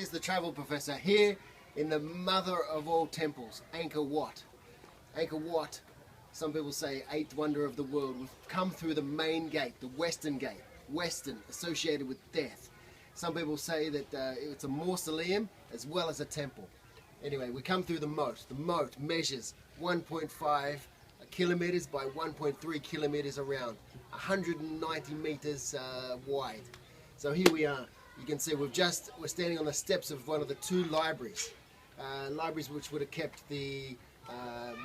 is the travel professor here in the mother of all temples, Angkor Wat. Angkor Wat, some people say eighth wonder of the world. We've come through the main gate, the western gate, western, associated with death. Some people say that it's a mausoleum as well as a temple. Anyway, we come through the moat. The moat measures 1.5 kilometers by 1.3 kilometers around, 190 meters wide. So here we are. You can see we're standing on the steps of one of the two libraries, libraries which would have kept the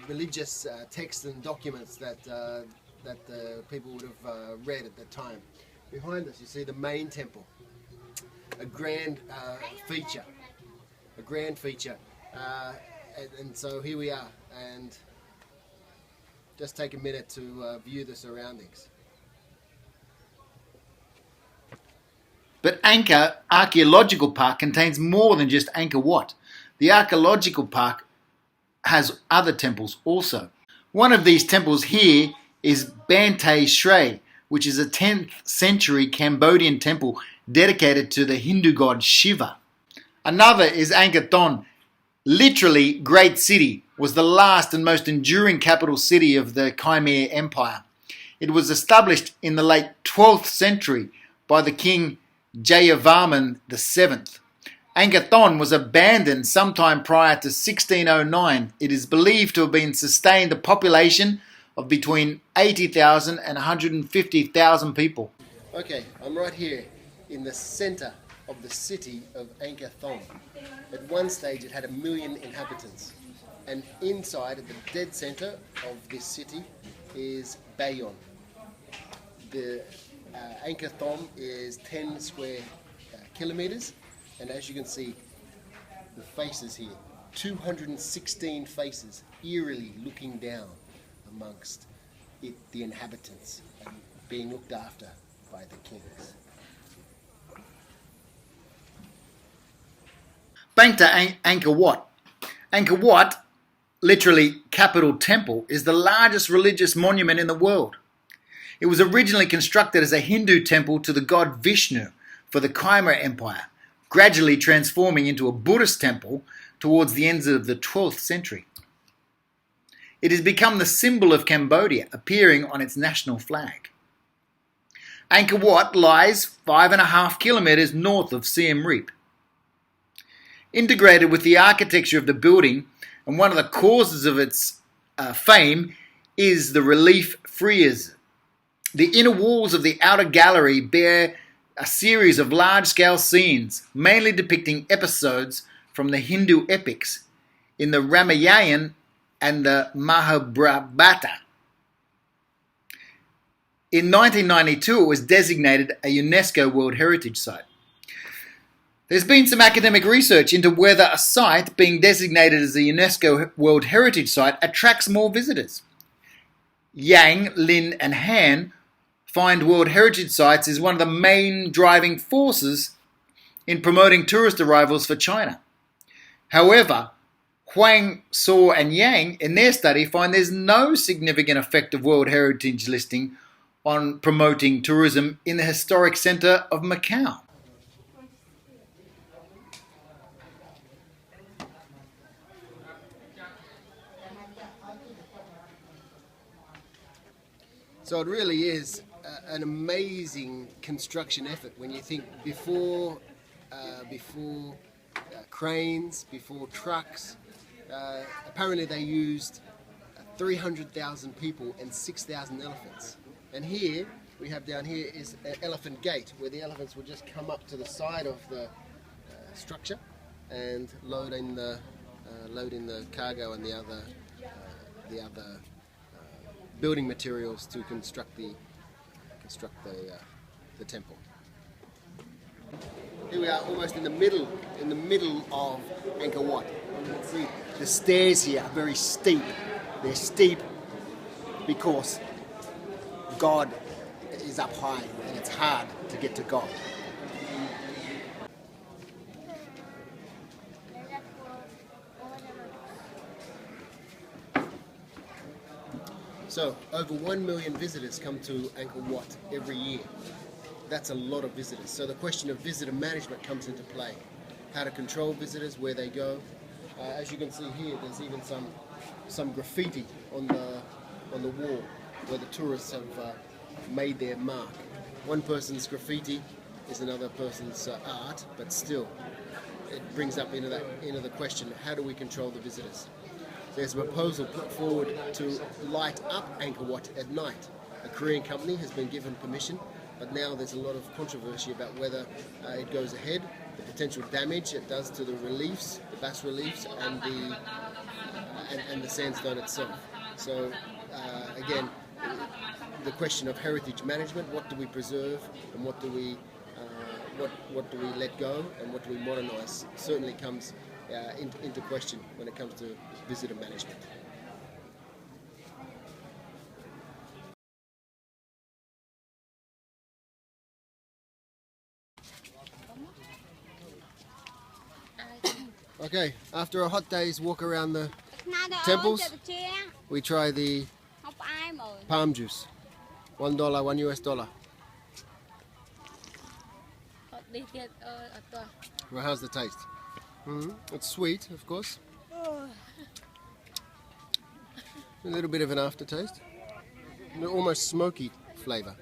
religious texts and documents that the people would have read at that time. Behind us, you see the main temple, a grand feature, and so here we are, and just take a minute to view the surroundings. But Angkor Archaeological Park contains more than just Angkor Wat. The archaeological park has other temples also. One of these temples here is Bantay Shrey, which is a 10th century Cambodian temple dedicated to the Hindu god Shiva. Another is Angkor Thom, literally great city, was the last and most enduring capital city of the Khmer Empire. It was established in the late 12th century by the king Jayavarman VII. Angkor Thom was abandoned sometime prior to 1609. It is believed to have been sustained a population of between 80,000 and 150,000 people. Okay, I'm right here in the center of the city of Angkor Thom. At one stage it had 1 million inhabitants, and inside at the dead center of this city is Bayon. The Angkor Thom is 10 square kilometers, and as you can see, the faces here, 216 faces eerily looking down amongst the inhabitants and being looked after by the kings. Back to Angkor Wat. Angkor Wat, literally capital temple, is the largest religious monument in the world. It was originally constructed as a Hindu temple to the god Vishnu for the Khmer Empire, gradually transforming into a Buddhist temple towards the end of the 12th century. It has become the symbol of Cambodia, appearing on its national flag. Angkor Wat lies 5.5 kilometers north of Siem Reap. Integrated with the architecture of the building, and one of the causes of its fame is the relief frieze. The inner walls of the outer gallery bear a series of large-scale scenes, mainly depicting episodes from the Hindu epics in the Ramayana and the Mahabharata. In 1992, it was designated a UNESCO World Heritage Site. There's been some academic research into whether a site being designated as a UNESCO World Heritage Site attracts more visitors. Yang, Lin and Han find World Heritage Sites is one of the main driving forces in promoting tourist arrivals for China. However, Huang, Tsaur and Yang in their study find there's no significant effect of World Heritage listing on promoting tourism in the historic centre of Macau. So it really is an amazing construction effort when you think before cranes, before trucks. Apparently they used 300,000 people and 6,000 elephants. And here, we have down here is an elephant gate where the elephants would just come up to the side of the structure and load in the cargo and the other building materials to construct the temple. Here we are, almost in the middle of Angkor Wat. You can see the stairs here are very steep. They're steep because God is up high and it's hard to get to God. So, over 1 million visitors come to Angkor Wat every year. That's a lot of visitors. So the question of visitor management comes into play. how to control visitors, where they go. As you can see here, there's even some graffiti on the wall where the tourists have made their mark. One person's graffiti is another person's art, but still, it brings up into the question: how do we control the visitors? There's a proposal put forward to light up Angkor Wat at night. A Korean company has been given permission, but now there's a lot of controversy about whether it goes ahead, the potential damage it does to the reliefs, the bas-reliefs, and the sandstone itself. So again, the question of heritage management: what do we preserve, and what do we let go, and what do we modernise, certainly comes into question when it comes to visitor management. Okay, after a hot day's walk around the temples, we try the palm juice. $1, $1 US. Well, how's the taste? It's sweet, of course. A little bit of an aftertaste. Almost smoky flavour.